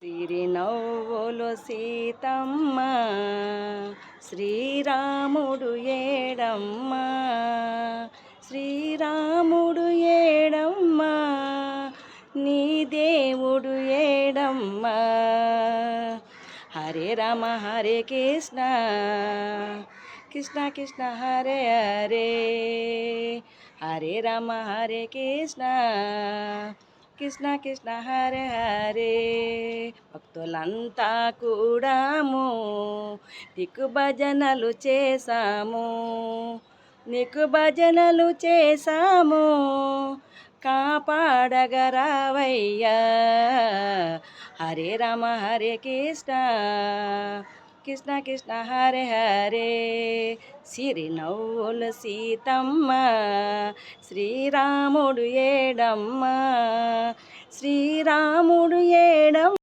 సిరినవ్వులు సీతమ్మ శ్రీరాముడు ఏడమ్మా, శ్రీరాముడు ఏడమ్మా, నీ దేవుడు ఏడమ్మా. హరే రామ హరే కృష్ణ, కృష్ణ కృష్ణ హరే హరే, హరే రామ హరే కృష్ణ, కృష్ణ కృష్ణ హరే హరే. భక్తులంతా కూడాము నీకు భజనలు చేశాము, నీకు భజనలు చేశాము, కాపాడగరావయ్యా. హరే రామ హరే కృష్ణ, కృష్ణ కృష్ణ హరే హరే. సిరినవ్వుల సీతమ్మ శ్రీరాముడు ఏడమ్మా, శ్రీరాముడు ఏడమ్మ.